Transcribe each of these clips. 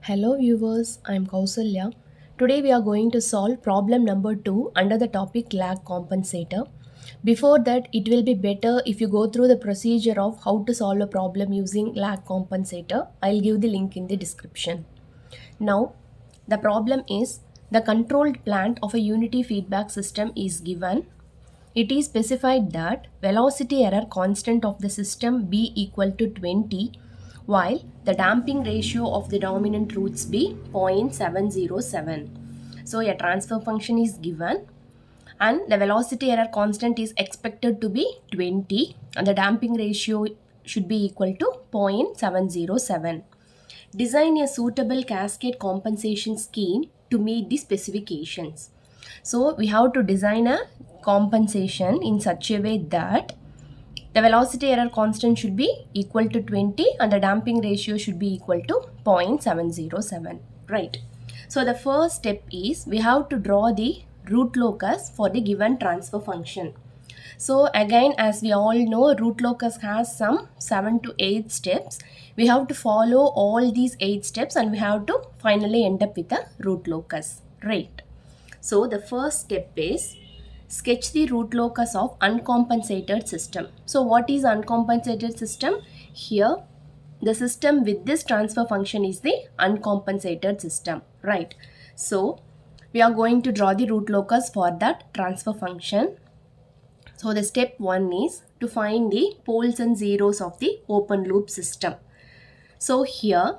Hello viewers, I am Kausalya. Today we are going to solve problem number 2 under the topic lag compensator. Before that, it will be better if you go through the procedure of how to solve a problem using lag compensator. I'll give the link in the description. Now, the problem is the controlled plant of a unity feedback system is given. It is specified that velocity error constant of the system be equal to 20 while the damping ratio of the dominant roots be 0.707. So a transfer function is given and the velocity error constant is expected to be 20 and the damping ratio should be equal to 0.707. Design a suitable cascade compensation scheme to meet the specifications. So we have to design a compensation in such a way that the velocity error constant should be equal to 20 and the damping ratio should be equal to 0.707. Right. So the first step is we have to draw the root locus for the given transfer function. So again, as we all know, root locus has some 7 to 8 steps. We have to follow all these 8 steps and we have to finally end up with a root locus. Right. So the first step is sketch the root locus of uncompensated system. So what is uncompensated system? Here the system with this transfer function is the uncompensated system, right? So we are going to draw the root locus for that transfer function. So the step 1 is to find the poles and zeros of the open loop system. So here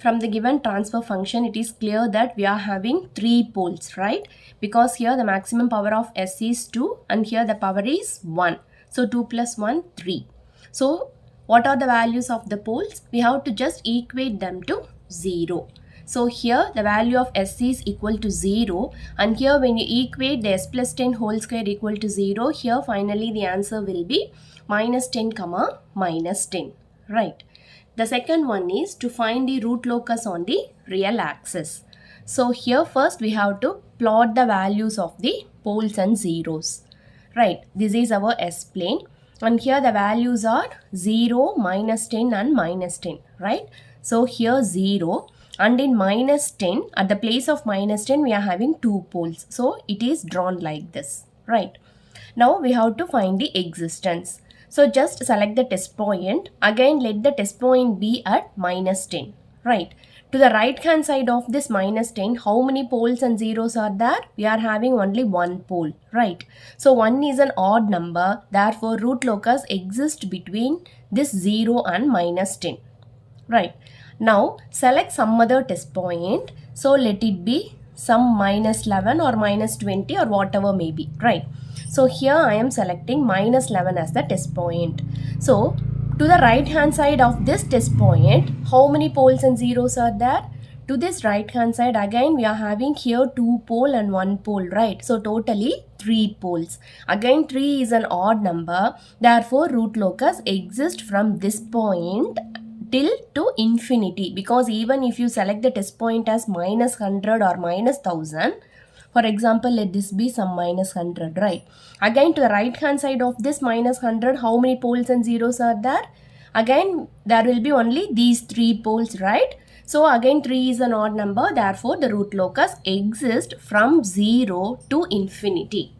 from the given transfer function, it is clear that we are having 3 poles, right? Because here the maximum power of S is 2 and here the power is 1. So 2 plus 1, 3. So what are the values of the poles? We have to just equate them to 0. So here the value of S is equal to 0 and here when you equate the S plus 10 whole square equal to 0, here finally the answer will be minus 10 comma minus 10, right? The second one is to find the root locus on the real axis. So here first we have to plot the values of the poles and zeros. Right, this is our S plane and here the values are 0, minus 10 and minus 10, right? So here 0 and in minus 10, at the place of minus 10 we are having 2 poles. So it is drawn like this, right? Now we have to find the existence. So just select the test point. Again let the test point be at minus 10. Right. To the right hand side of this minus 10, how many poles and zeros are there? We are having only 1 pole. Right. So 1 is an odd number. Therefore root locus exists between this 0 and minus 10. Right. Now select some other test point. So let it be some minus 11 or minus 20 or whatever may be. Right. So here I am selecting minus 11 as the test point. So to the right hand side of this test point, how many poles and zeros are there? To this right hand side again we are having here 2 pole and 1 pole, right? So totally 3 poles. Again 3 is an odd number. Therefore root locus exists from this point till to infinity, because even if you select the test point as minus 100 or minus 1000, for example, let this be some minus 100, right? Again, to the right hand side of this minus 100, how many poles and zeros are there? Again, there will be only these 3 poles, right? So again, 3 is an odd number. Therefore, the root locus exists from 0 to infinity.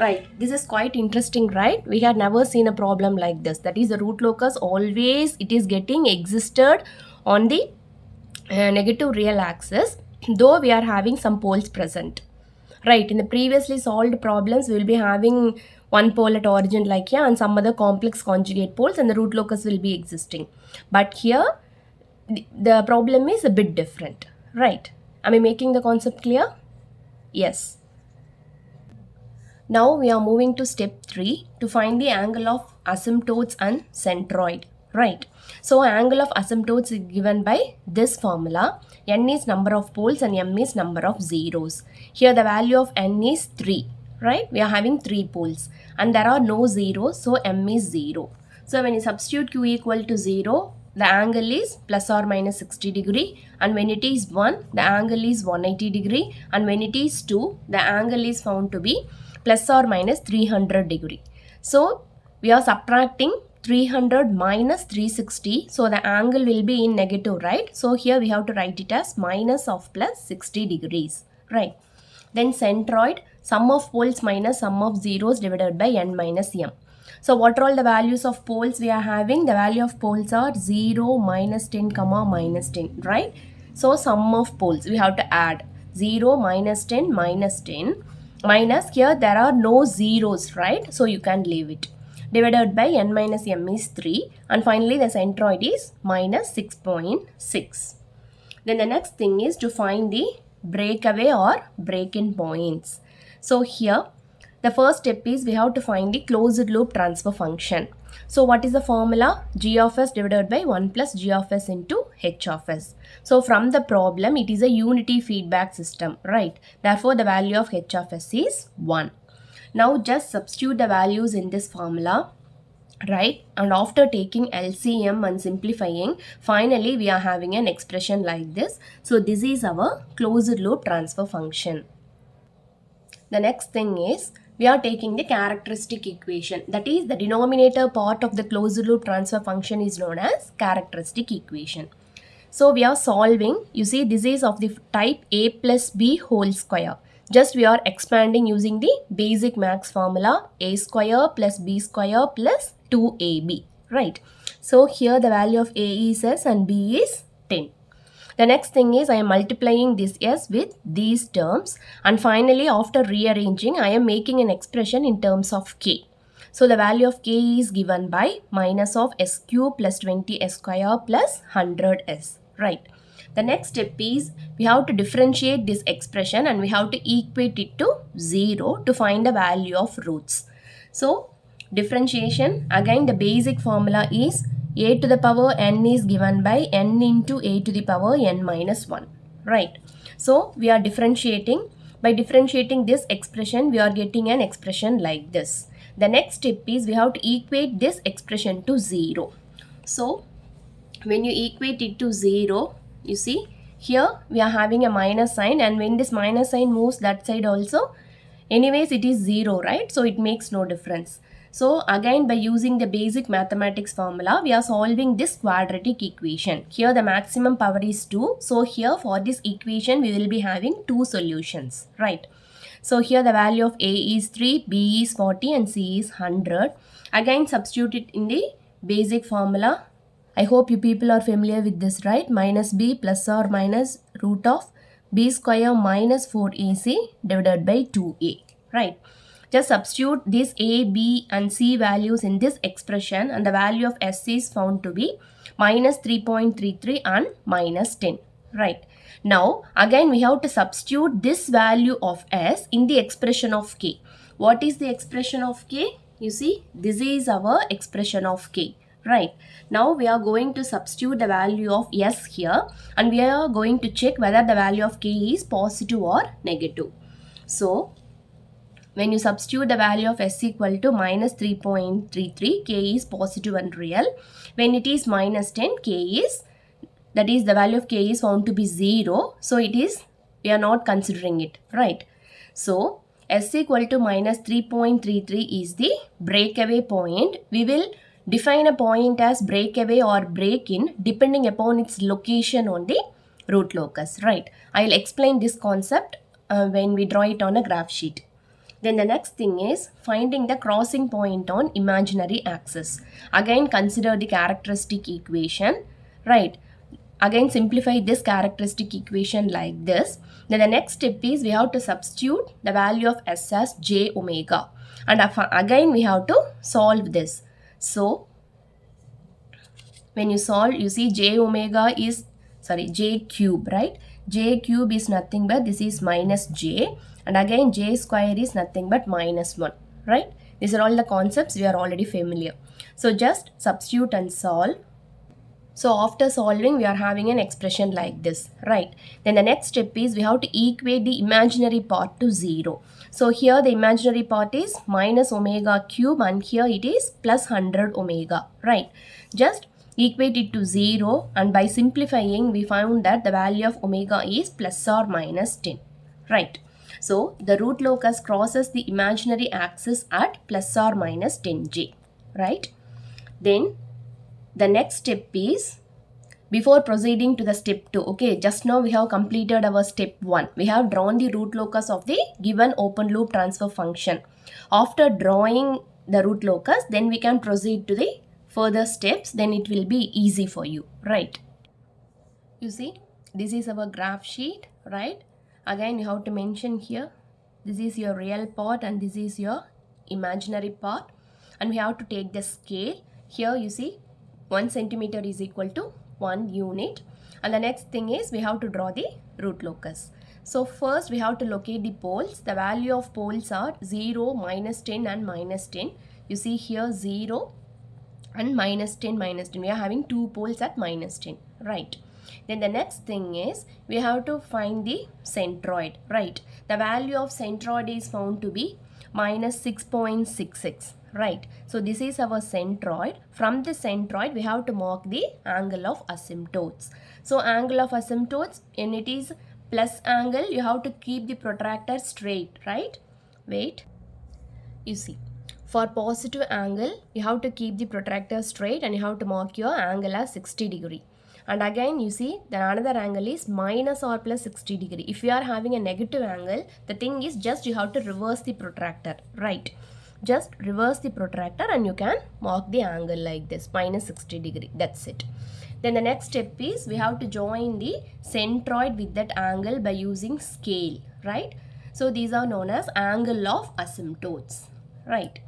Right. This is quite interesting, right? We had never seen a problem like this. That is, the root locus always it is getting existed on the negative real axis, though we are having some poles present. Right, in the previously solved problems, we will be having 1 pole at origin like here and some other complex conjugate poles and the root locus will be existing. But here, the problem is a bit different. Right, am I making the concept clear? Yes. Now we are moving to step 3 to find the angle of asymptotes and centroid. Right. So angle of asymptotes is given by this formula. N is number of poles and M is number of zeros. Here the value of N is 3. Right. We are having 3 poles and there are no zeros. So M is 0. So when you substitute Q equal to 0, the angle is plus or minus 60 degree, and when it is 1, the angle is 180 degree, and when it is 2, the angle is found to be plus or minus 300 degree. So we are subtracting 300 minus 360. So the angle will be in negative, right? So here we have to write it as minus of plus 60 degrees, right? Then centroid, sum of poles minus sum of zeros divided by n minus m. So what are all the values of poles we are having? The value of poles are 0, minus 10, comma, minus 10, right? So sum of poles, we have to add 0, minus 10, minus 10, minus here there are no zeros, right? So you can leave it. Divided by n minus m is 3, and finally the centroid is minus 6.6. Then the next thing is to find the breakaway or break-in points. So here the first step is we have to find the closed loop transfer function. So what is the formula? G of s divided by 1 plus g of s into h of s. So from the problem it is a unity feedback system, right? Therefore the value of h of s is 1. Now just substitute the values in this formula, right? And after taking LCM and simplifying, finally we are having an expression like this. So this is our closed loop transfer function. The next thing is we are taking the characteristic equation, that is the denominator part of the closed loop transfer function is known as characteristic equation. So we are solving, you see this is of the type a plus b whole square. Just we are expanding using the basic max formula, a square plus b square plus 2ab, right? So here the value of a is s and b is 10. The next thing is I am multiplying this s with these terms, and finally after rearranging I am making an expression in terms of k. So the value of k is given by minus of s cube plus 20s square plus 100s, right? The next step is we have to differentiate this expression and we have to equate it to 0 to find the value of roots. So differentiation, again the basic formula is a to the power n is given by n into a to the power n minus 1, right? So we are differentiating. By differentiating this expression, we are getting an expression like this. The next step is we have to equate this expression to 0. So when you equate it to 0, you see here we are having a minus sign, and when this minus sign moves that side also, anyways it is 0, right? So it makes no difference. So again by using the basic mathematics formula, we are solving this quadratic equation. Here the maximum power is 2. So here for this equation we will be having two solutions, right? So here the value of a is 3, b is 40 and c is 100. Again substitute it in the basic formula. I hope you people are familiar with this, right? Minus b plus or minus root of b square minus 4ac divided by 2a, right? Just substitute these a, b and c values in this expression, and the value of s is found to be minus 3.33 and minus 10, right? Now again we have to substitute this value of s in the expression of k. What is the expression of k? You see this is our expression of k, right? Now we are going to substitute the value of s here, and we are going to check whether the value of k is positive or negative. So when you substitute the value of s equal to minus 3.33, k is positive and real. When it is minus 10, k is, that is the value of k is found to be 0. So it is, we are not considering it, right? So s equal to minus 3.33 is the breakaway point. We will define a point as breakaway or break-in depending upon its location on the root locus, right? I will explain this concept when we draw it on a graph sheet. Then the next thing is finding the crossing point on imaginary axis. Again consider the characteristic equation, right? Again simplify this characteristic equation like this. Then the next step is we have to substitute the value of s as j omega. And again we have to solve this. So when you solve, you see j omega is, j cube, right? J cube is nothing but this is minus j, and again j square is nothing but minus 1, right? These are all the concepts we are already familiar. So just substitute and solve. So after solving we are having an expression like this, right? Then the next step is we have to equate the imaginary part to 0. So here the imaginary part is minus omega cube and here it is plus 100 omega, right? Just equate it to 0, and by simplifying we found that the value of omega is plus or minus 10, right? So the root locus crosses the imaginary axis at plus or minus 10j, right? Then the next step is, before proceeding to the step 2, okay, just now we have completed our step 1. We have drawn the root locus of the given open loop transfer function. After drawing the root locus, then we can proceed to the further steps, then it will be easy for you, right? You see, this is our graph sheet, right? Again, you have to mention here, this is your real part and this is your imaginary part, and we have to take the scale. Here you see 1 centimeter is equal to 1 unit, and the next thing is we have to draw the root locus. So first we have to locate the poles. The value of poles are 0, -10 and -10. You see here 0 and -10, -10. We are having two poles at -10, right? Then the next thing is we have to find the centroid, right? The value of centroid is found to be -6.66, right? So this is our centroid. From the centroid we have to mark the angle of asymptotes. So angle of asymptotes, when it is plus angle, you have to keep the protractor straight, right? Wait, you see, for positive angle you have to keep the protractor straight and you have to mark your angle as 60 degree. And again you see the another angle is minus or plus 60 degree. If you are having a negative angle, the thing is just you have to reverse the protractor, right? Just reverse the protractor and you can mark the angle like this, minus 60 degree. That's it. Then the next step is we have to join the centroid with that angle by using scale, right? So these are known as angle of asymptotes, right?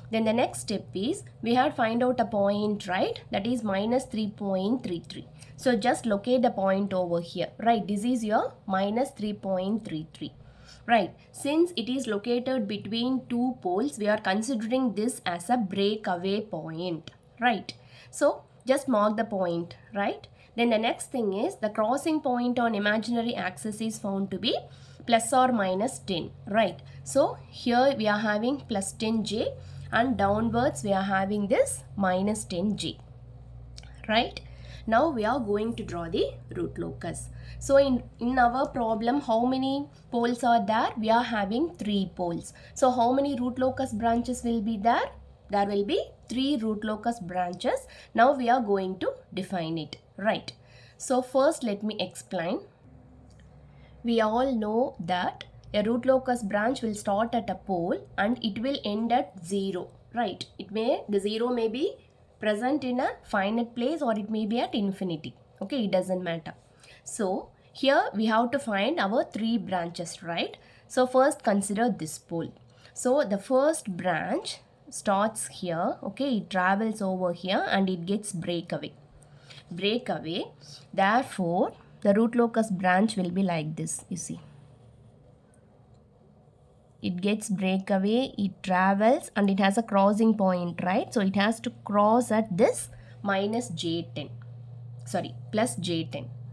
Then the next step is we have to find out a point, right? That is minus 3.33. So just locate the point over here, right? This is your minus 3.33, right? Since it is located between two poles, we are considering this as a breakaway point, right? So just mark the point, right? Then the next thing is the crossing point on imaginary axis is found to be plus or minus 10, right? So here we are having plus 10j and downwards we are having this minus 10j, right? Now we are going to draw the root locus. So in our problem, how many poles are there? We are having 3 poles. So how many root locus branches will be there? There will be 3 root locus branches. Now we are going to define it, right? So first let me explain. We all know that a root locus branch will start at a pole and it will end at 0, right? The 0 may be present in a finite place or it may be at infinity, okay? It doesn't matter. So here we have to find our 3 branches, right? So first consider this pole. So the first branch starts here, okay? It travels over here and it gets breakaway. Therefore the root locus branch will be like this, you see. It gets breakaway, it travels and it has a crossing point, right? So it has to cross at this plus j10,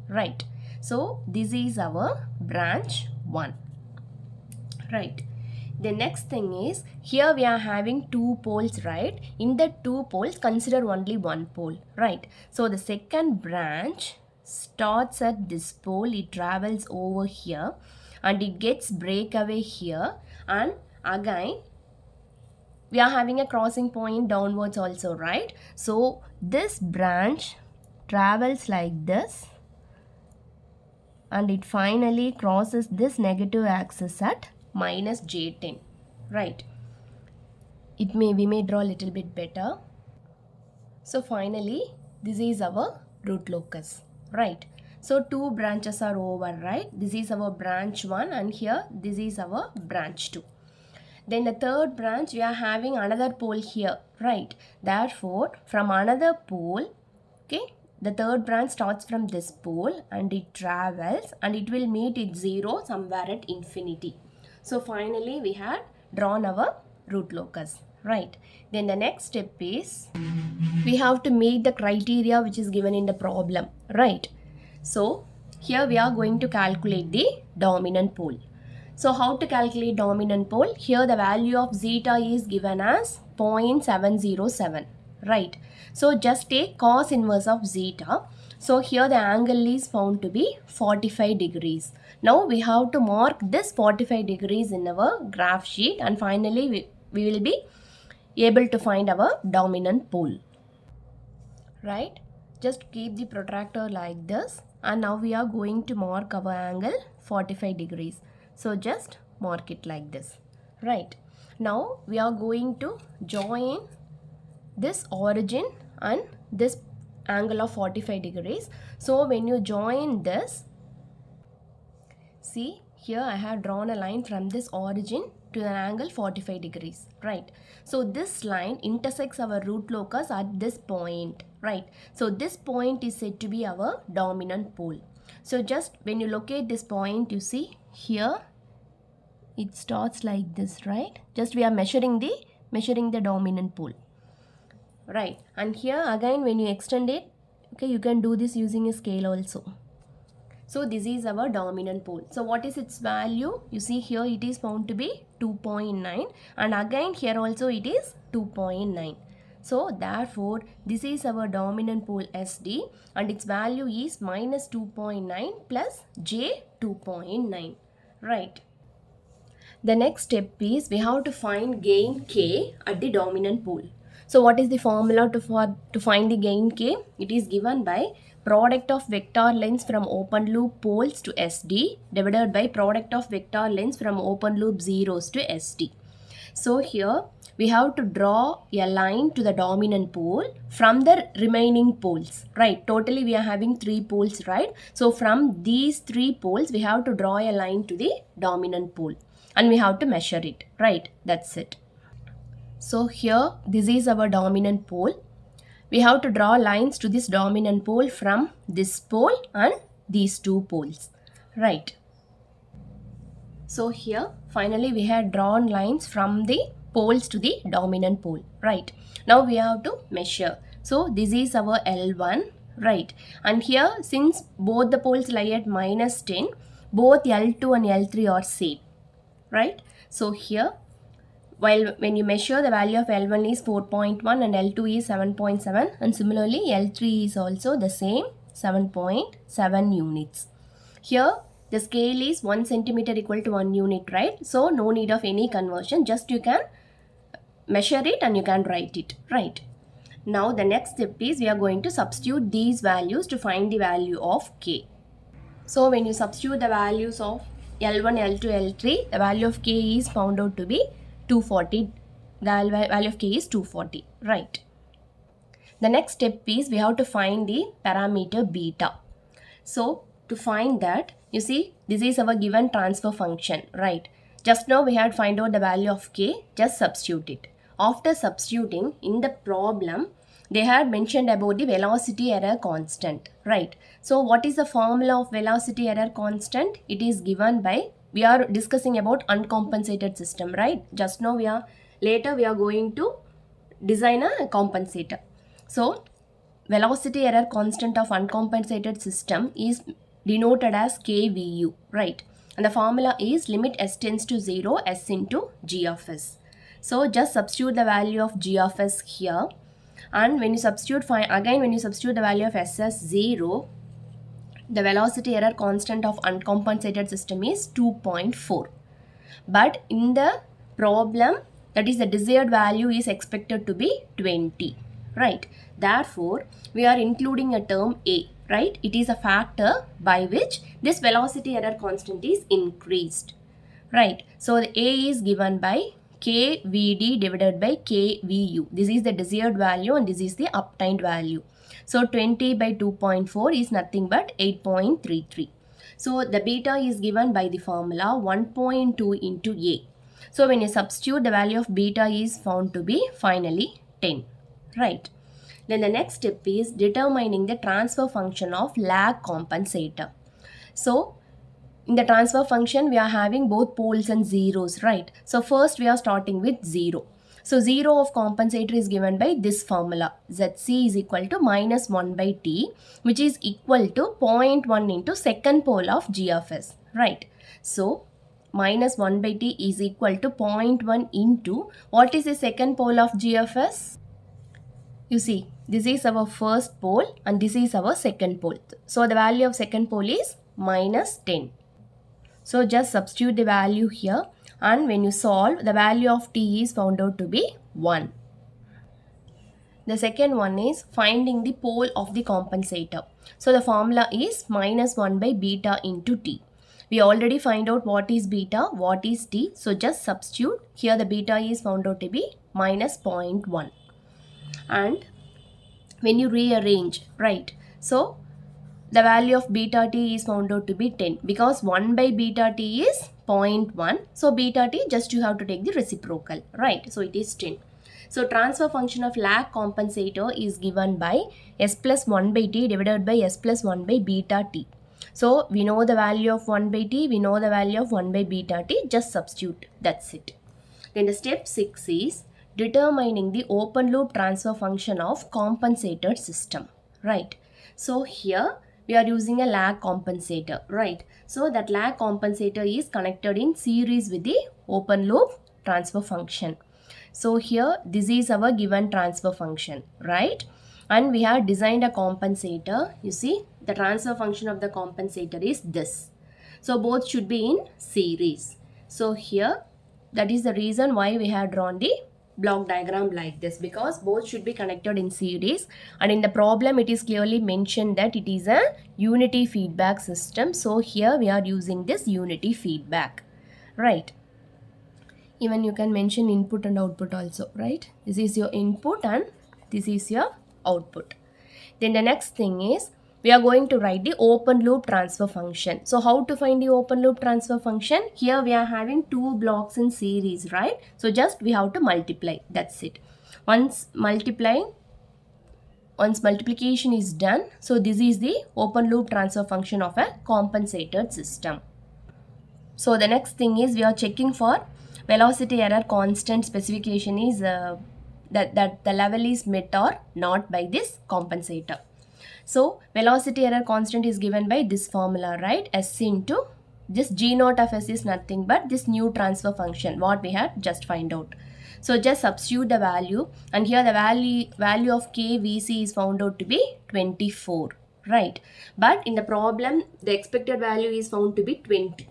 right? So this is our branch 1, right? The next thing is here we are having 2 poles, right? In the 2 poles consider only 1 pole, right? So the second branch starts at this pole, it travels over here and it gets breakaway here, and again we are having a crossing point downwards also, right? So this branch travels like this and it finally crosses this negative axis at minus j10, right? We may draw a little bit better. So finally this is our root locus, right? So 2 branches are over, right? This is our branch 1 and here this is our branch 2. Then the third branch we are having another pole here, right? Therefore from another pole, okay, the third branch starts from this pole and it travels and it will meet its 0 somewhere at infinity. So finally we had drawn our root locus, right? Then the next step is we have to meet the criteria which is given in the problem, right? So here we are going to calculate the dominant pole. So how to calculate dominant pole? Here the value of zeta is given as 0.707, right? So just take cos inverse of zeta. So here the angle is found to be 45 degrees. Now we have to mark this 45 degrees in our graph sheet and finally we will be able to find our dominant pole. right? Just keep the protractor like this, and now we are going to mark our angle 45 degrees. So just mark it like this, right? Now we are going to join this origin and this angle of 45 degrees. So when you join this, see here I have drawn a line from this origin to an angle 45 degrees, right? So this line intersects our root locus at this point, right? So this point is said to be our dominant pole. So just when you locate this point, you see here it starts like this, right? Just we are measuring the dominant pole, right? And here again when you extend it, okay, you can do this using a scale also. So this is our dominant pole. So what is its value? You see here it is found to be 2.9, and again here also it is 2.9. So therefore this is our dominant pole SD, and its value is minus 2.9 plus J 2.9, right? The next step is we have to find gain K at the dominant pole. So what is the formula to find the gain K? It is given by product of vector lengths from open loop poles to SD divided by product of vector lengths from open loop zeros to SD. So here we have to draw a line to the dominant pole from the remaining poles, right? Totally we are having 3 poles, right? So from these 3 poles we have to draw a line to the dominant pole, and we have to measure it, right? That's it. So here this is our dominant pole. We have to draw lines to this dominant pole from this pole and these 2 poles, right? So here finally we have drawn lines from the poles to the dominant pole, right? Now we have to measure. So this is our L1, right? And here since both the poles lie at minus 10, both L2 and L3 are same, right? So here when you measure, the value of L1 is 4.1 and L2 is 7.7, and similarly L3 is also the same 7.7 units. Here the scale is 1 centimeter equal to 1 unit, right? So no need of any conversion, just you can measure it and you can write it, right? Now the next step is we are going to substitute these values to find the value of K. So when you substitute the values of L1, L2, L3, the value of K is found out to be 240. The value of K is 240, right? The next step is we have to find the parameter beta. So to find that, you see this is our given transfer function, right? Just now we had find out the value of K, just substitute it. After substituting in the problem, they had mentioned about the velocity error constant, right? So what is the formula of velocity error constant? It is given by, we are discussing about uncompensated system, right? Just now later we are going to design a compensator. So velocity error constant of uncompensated system is denoted as KVU, right? And the formula is limit s tends to 0 s into g of s. So just substitute the value of g of s here, and when you substitute the value of s as 0, the velocity error constant of uncompensated system is 2.4. But in the problem, that is the desired value is expected to be 20, right? Therefore, we are including a term A, right? It is a factor by which this velocity error constant is increased, right? So the A is given by KVD divided by KVU. This is the desired value and this is the obtained value. So 20 by 2.4 is nothing but 8.33. So the beta is given by the formula 1.2 into A. So when you substitute, the value of beta is found to be finally 10, right? Then the next step is determining the transfer function of lag compensator. So in the transfer function, we are having both poles and zeros, right? So first we are starting with 0. So 0 of compensator is given by this formula. Zc is equal to minus 1 by t, which is equal to 0.1 into second pole of g of s, right? So minus 1 by t is equal to 0.1 into, what is the second pole of g of s? You see, this is our first pole and this is our second pole. So the value of second pole is minus 10. So just substitute the value here, and when you solve, the value of t is found out to be 1. The second one is finding the pole of the compensator. So the formula is minus 1 by beta into t. We already find out what is beta, what is t. So just substitute. Here the beta is found out to be minus 0.1. And when you rearrange, right? So the value of beta t is found out to be 10 because 1 by beta t is 0.1. So beta t, just you have to take the reciprocal, right? So it is 10. So transfer function of lag compensator is given by s plus 1 by t divided by s plus 1 by beta t. So we know the value of 1 by t, we know the value of 1 by beta t, just substitute, that's it. Then the step 6 is determining the open loop transfer function of compensator system, right? So here we are using a lag compensator, right? So that lag compensator is connected in series with the open loop transfer function. So here this is our given transfer function, right? And we have designed a compensator. You see the transfer function of the compensator is this. So both should be in series. So here that is the reason why we have drawn the block diagram like this, because both should be connected in series, and in the problem it is clearly mentioned that it is a unity feedback system. So here we are using this unity feedback, right? Even you can mention input and output also, right? This is your input and this is your output. Then the next thing is we are going to write the open loop transfer function. So how to find the open loop transfer function? Here we are having two blocks in series, right? So just we have to multiply, that's it. Once multiplication is done, so this is the open loop transfer function of a compensated system. So the next thing is we are checking for velocity error constant specification is that the level is met or not by this compensator. So velocity error constant is given by this formula, right? S into this G naught of S is nothing but this new transfer function what we had just find out. So just substitute the value, and here the value of KVC is found out to be 24, right? But in the problem the expected value is found to be 20,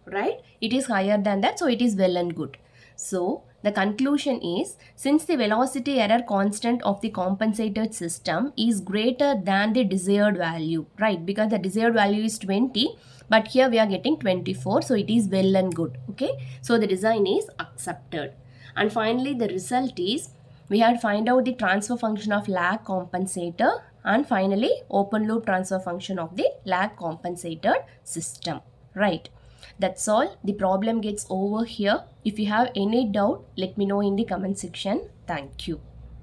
right? It is higher than that, so it is well and good. So the conclusion is, since the velocity error constant of the compensated system is greater than the desired value, right? Because the desired value is 20, but here we are getting 24, so it is well and good, okay? So the design is accepted. And finally the result is, we had find out the transfer function of lag compensator, and finally open loop transfer function of the lag compensated system, right? That's all. The problem gets over here. If you have any doubt, let me know in the comment section. Thank you.